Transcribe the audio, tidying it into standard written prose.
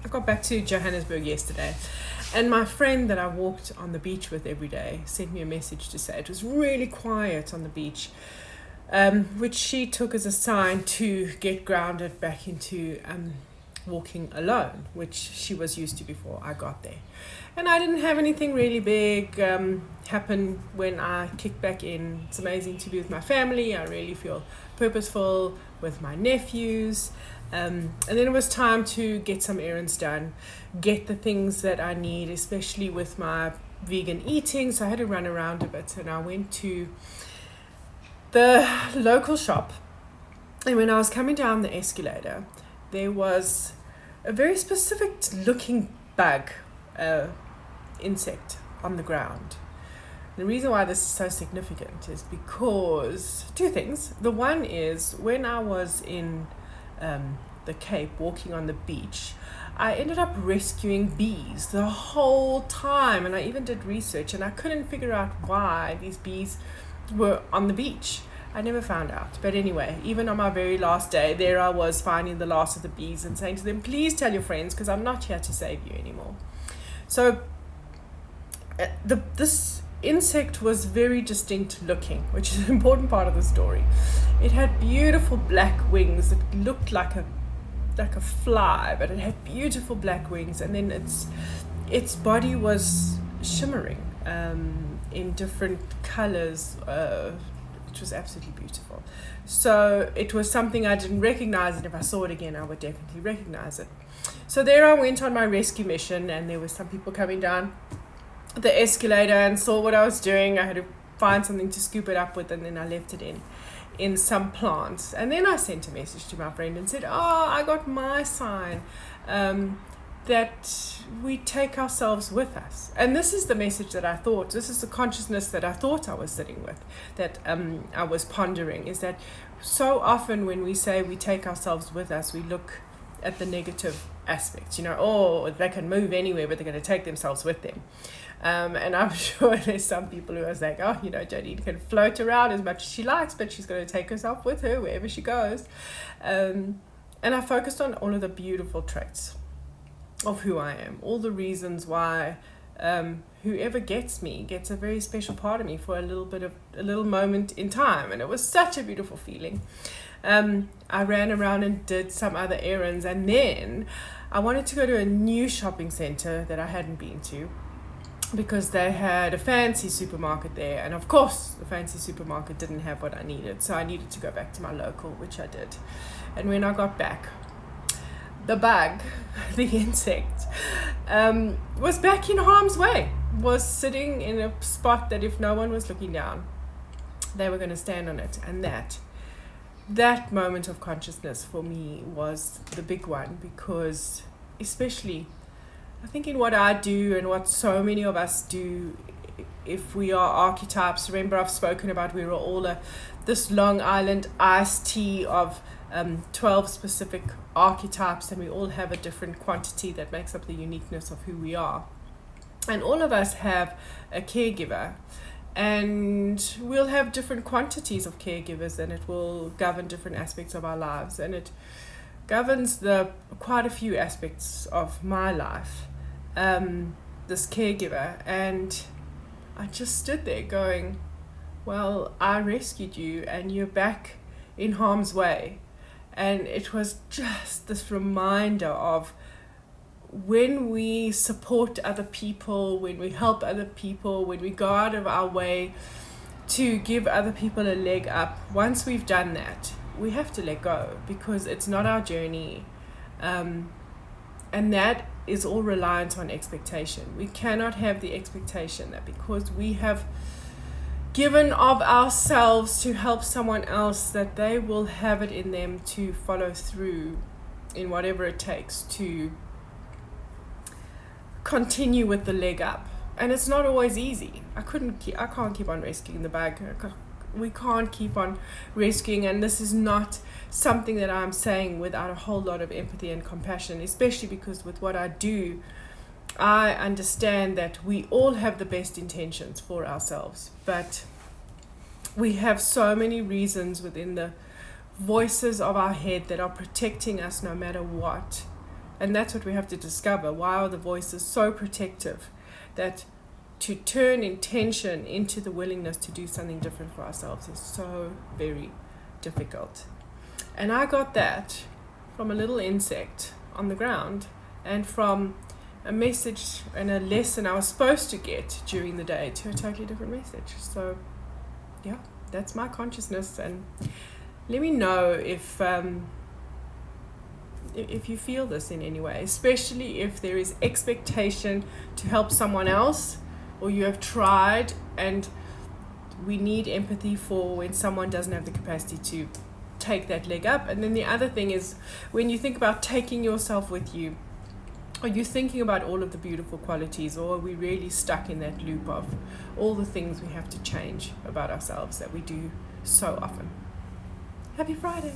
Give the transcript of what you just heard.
I got back to Johannesburg yesterday, and my friend that I walked on the beach with every day sent me a message to say it was really quiet on the beach, which she took as a sign to get grounded back into walking alone, which she was used to before I got there. And I didn't have anything really big happen when I kicked back in. It's amazing to be with my family. I really feel purposeful with my nephews. And then it was time to get some errands done, get the things that I need, especially with my vegan eating. So I had to run around a bit, and I went to the local shop. And when I was coming down the escalator, there was a very specific looking bug, insect on the ground. The reason why this is so significant is because two things. The one is when I was in the Cape walking on the beach, I ended up rescuing bees the whole time, and I even did research, and I couldn't figure out why these bees were on the beach. I never found out. But anyway, even on my very last day, there I was finding the last of the bees and saying to them, please tell your friends, because I'm not here to save you anymore. So this insect was very distinct looking, which is an important part of the story. It had beautiful black wings. It looked like a fly, but it had beautiful black wings, and then its body was shimmering in different colors, which was absolutely beautiful. So it was something I didn't recognize, and if I saw it again, I would definitely recognize it. So there I went on my rescue mission, and there were some people coming down the escalator and saw what I was doing. I had to find something to scoop it up with, and then I left it in some plants. And then I sent a message to my friend and said, I got my sign that we take ourselves with us. And this is the message that I thought, this is the consciousness that I thought I was sitting with, that I was pondering, is that so often when we say we take ourselves with us, we look at the negative aspects, they can move anywhere, but they're going to take themselves with them. And I'm sure there's some people who are like, Jodie can float around as much as she likes, but she's going to take herself with her wherever she goes. And I focused on all of the beautiful traits of who I am, all the reasons why whoever gets me gets a very special part of me for a little moment in time. And it was such a beautiful feeling. I ran around and did some other errands, and then I wanted to go to a new shopping center that I hadn't been to, because they had a fancy supermarket there, and of course the fancy supermarket didn't have what I needed, so I needed to go back to my local, which I did. And when I got back, the bug, the insect, was back in harm's way, was sitting in a spot that if no one was looking down, they were going to stand on it. And that moment of consciousness for me was the big one, because especially I think in what I do and what so many of us do, if we are archetypes, remember I've spoken about we are all this Long Island iced tea of 12 specific archetypes, and we all have a different quantity that makes up the uniqueness of who we are. And all of us have a caregiver, and we'll have different quantities of caregivers, and it will govern different aspects of our lives, and it governs quite a few aspects of my life, this caregiver. And I just stood there going, well, I rescued you and you're back in harm's way. And it was just this reminder of when we support other people, when we help other people, when we go out of our way to give other people a leg up, once we've done that, we have to let go, because it's not our journey. And that is all reliant on expectation. We cannot have the expectation that because we have given of ourselves to help someone else, that they will have it in them to follow through in whatever it takes to continue with the leg up. And it's not always easy. I can't keep on rescuing the bug. We can't keep on rescuing, and this is not something that I'm saying without a whole lot of empathy and compassion, especially because with what I do, I understand that we all have the best intentions for ourselves, but we have so many reasons within the voices of our head that are protecting us no matter what, And that's what we have to discover. Why are the voices so protective? That to turn intention into the willingness to do something different for ourselves is so very difficult. And I got that from a little insect on the ground, and from a message and a lesson I was supposed to get during the day to a totally different message. So yeah, that's my consciousness. And let me know if you feel this in any way, especially if there is expectation to help someone else, or you have tried, and we need empathy for when someone doesn't have the capacity to take that leg up. And then the other thing is, when you think about taking yourself with you, are you thinking about all of the beautiful qualities, or are we really stuck in that loop of all the things we have to change about ourselves that we do so often? Happy Friday.